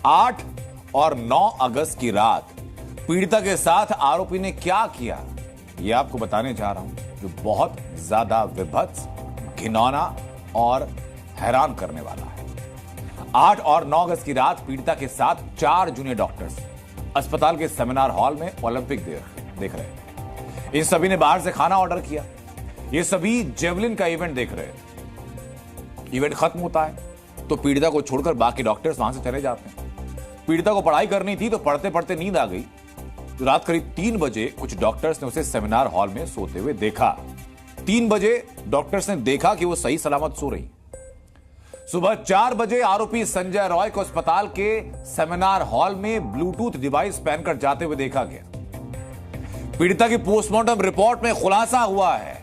8 और 9 अगस्त की रात पीड़िता के साथ आरोपी ने क्या किया, यह आपको बताने जा रहा हूं, जो बहुत ज्यादा विभत्स, घिनौना और हैरान करने वाला है। 8 और 9 अगस्त की रात पीड़िता के साथ 4 जूनियर डॉक्टर्स अस्पताल के सेमिनार हॉल में ओलंपिक देख रहे थे। इन सभी ने बाहर से खाना ऑर्डर किया। ये सभी जेवलिन का इवेंट देख रहे थे। इवेंट खत्म होता है तो पीड़िता को छोड़कर बाकी डॉक्टर्स वहां से चले जाते हैं। पीड़िता को पढ़ाई करनी थी तो पढ़ते पढ़ते नींद आ गई। तो रात करीब 3 बजे कुछ डॉक्टर्स ने उसे सेमिनार हॉल में सोते हुए देखा। 3 बजे डॉक्टर्स ने देखा कि वो सही सलामत सो रही। सुबह 4 बजे आरोपी संजय रॉय को अस्पताल के सेमिनार हॉल में ब्लूटूथ डिवाइस पहनकर जाते हुए देखा गया। पीड़िता की पोस्टमार्टम रिपोर्ट में खुलासा हुआ है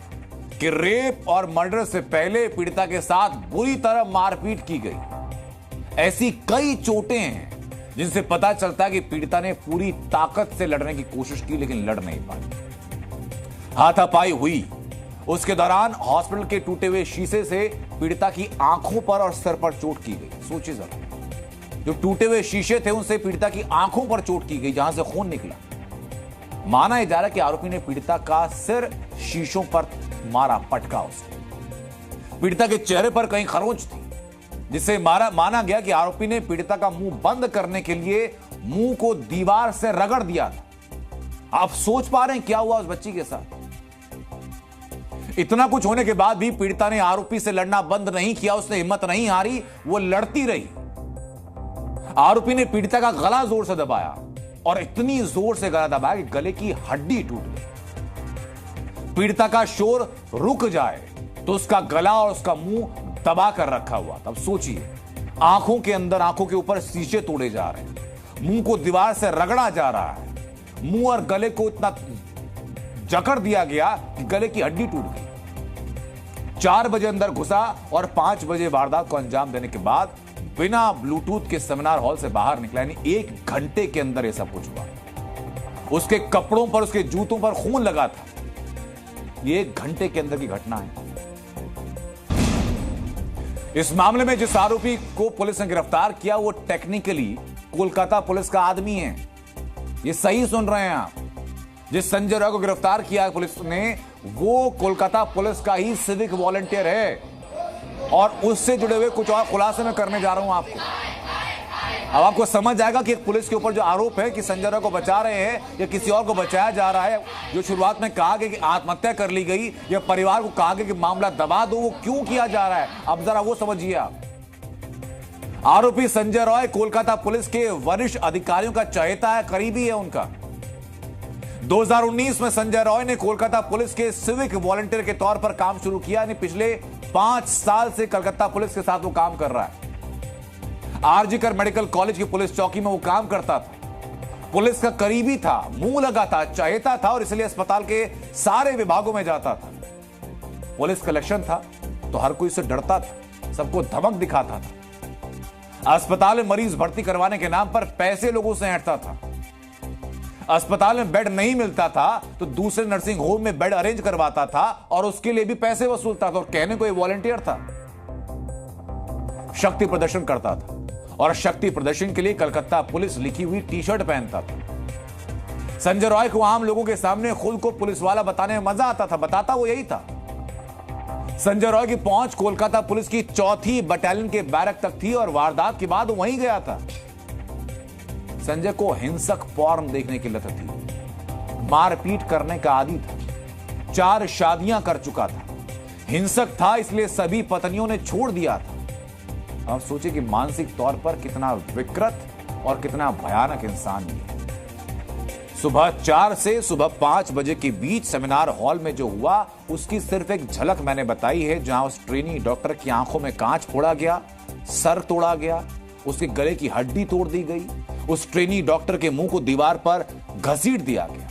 कि रेप और मर्डर से पहले पीड़िता के साथ बुरी तरह मारपीट की गई। ऐसी कई चोटें हैं जिनसे पता चलता है कि पीड़िता ने पूरी ताकत से लड़ने की कोशिश की, लेकिन लड़ नहीं पाई। हाथापाई हुई। उसके दौरान हॉस्पिटल के टूटे हुए शीशे से पीड़िता की आंखों पर और सिर पर चोट की गई। सोचिए जरा, जो टूटे हुए शीशे थे उनसे पीड़िता की आंखों पर चोट की गई, जहां से खून निकला। माना जा रहा है कि आरोपी ने पीड़िता का सिर शीशों पर मारा, पटका उसको। पीड़िता के चेहरे पर कहीं खरोंच थी, जिससे माना गया कि आरोपी ने पीड़िता का मुंह बंद करने के लिए मुंह को दीवार से रगड़ दिया था। आप सोच पा रहे हैं क्या हुआ उस बच्ची के साथ। इतना कुछ होने के बाद भी पीड़िता ने आरोपी से लड़ना बंद नहीं किया। उसने हिम्मत नहीं हारी, वो लड़ती रही। आरोपी ने पीड़िता का गला जोर से दबाया और इतनी जोर से गला दबाया कि गले की हड्डी टूट गई। पीड़िता का शोर रुक जाए तो उसका गला और उसका मुंह दबा कर रखा हुआ। तब सोचिए, आंखों के अंदर, आंखों के ऊपर शीशे तोड़े जा रहे हैं, मुंह को दीवार से रगड़ा जा रहा है, मुंह और गले को इतना जकड़ दिया गया कि गले की हड्डी टूट गई। 4 बजे अंदर घुसा और 5 बजे वारदात को अंजाम देने के बाद बिना ब्लूटूथ के सेमिनार हॉल से बाहर निकला। यानी 1 घंटे के अंदर यह सब कुछ हुआ। उसके कपड़ों पर, उसके जूतों पर खून लगा था। ये 1 घंटे के अंदर की घटना है। इस मामले में जिस आरोपी को पुलिस ने गिरफ्तार किया वो टेक्निकली कोलकाता पुलिस का आदमी है। ये सही सुन रहे हैं आप। जिस संजय रॉय को गिरफ्तार किया पुलिस ने, वो कोलकाता पुलिस का ही सिविक वॉलंटियर है। और उससे जुड़े हुए कुछ और खुलासे मैं करने जा रहा हूं आपको। अब आपको समझ आएगा कि पुलिस के ऊपर जो आरोप है कि संजय रॉय को बचा रहे हैं या किसी और को बचाया जा रहा है, जो शुरुआत में कहा गया कि आत्महत्या कर ली गई या परिवार को कहा गया कि मामला दबा दो, वो क्यों किया जा रहा है, अब जरा वो समझिए आप। आरोपी संजय रॉय कोलकाता पुलिस के वरिष्ठ अधिकारियों का चहेता है, करीबी है उनका। 2019 में संजय रॉय ने कोलकाता पुलिस के सिविक वॉलंटियर के तौर पर काम शुरू किया। यानी पिछले 5 साल से कलकत्ता पुलिस के साथ वो काम कर रहा है। आरजीकर मेडिकल कॉलेज की पुलिस चौकी में वो काम करता था। पुलिस का करीबी था, मुंह लगा था, चहेता था और इसलिए अस्पताल के सारे विभागों में जाता था। पुलिस कलेक्शन था तो हर कोई से डरता था, सबको धमक दिखाता था। अस्पताल में मरीज भर्ती करवाने के नाम पर पैसे लोगों से ऐंठता था। अस्पताल में बेड नहीं मिलता था तो दूसरे नर्सिंग होम में बेड अरेंज करवाता था और उसके लिए भी पैसे वसूलता था। और कहने को ये वॉलंटियर था। शक्ति प्रदर्शन करता था और शक्ति प्रदर्शन के लिए कलकत्ता पुलिस लिखी हुई टी-शर्ट पहनता था। संजय रॉय को आम लोगों के सामने खुद को पुलिस वाला बताने में मजा आता था, बताता वो यही था। संजय रॉय की पहुंच कोलकाता पुलिस की 4थी बटालियन के बैरक तक थी और वारदात के बाद वहीं गया था। संजय को हिंसक पॉर्न देखने की लत थी, मारपीट करने का आदी था, 4 शादियां कर चुका था, हिंसक था, इसलिए सभी पत्नियों ने छोड़ दिया था। आप सोचिए कि मानसिक तौर पर कितना विकृत और कितना भयानक इंसान है। सुबह 4 से सुबह 5 बजे के बीच सेमिनार हॉल में जो हुआ उसकी सिर्फ एक झलक मैंने बताई है, जहां उस ट्रेनी डॉक्टर की आंखों में कांच फोड़ा गया, सर तोड़ा गया, उसके गले की हड्डी तोड़ दी गई, उस ट्रेनी डॉक्टर के मुंह को दीवार पर घसीट दिया गया।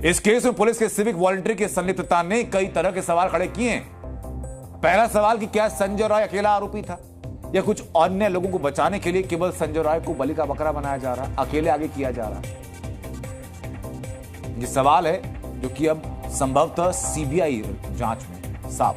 इस केस में पुलिस के सिविक वॉलंटियर की संलिप्तता ने कई तरह के सवाल खड़े किए हैं। पहला सवाल कि क्या संजय रॉय अकेला आरोपी था या कुछ अन्य लोगों को बचाने के लिए केवल संजय रॉय को बलि का बकरा बनाया जा रहा है, अकेले आगे किया जा रहा है। ये सवाल है जो कि अब संभवतः सीबीआई जांच में साफ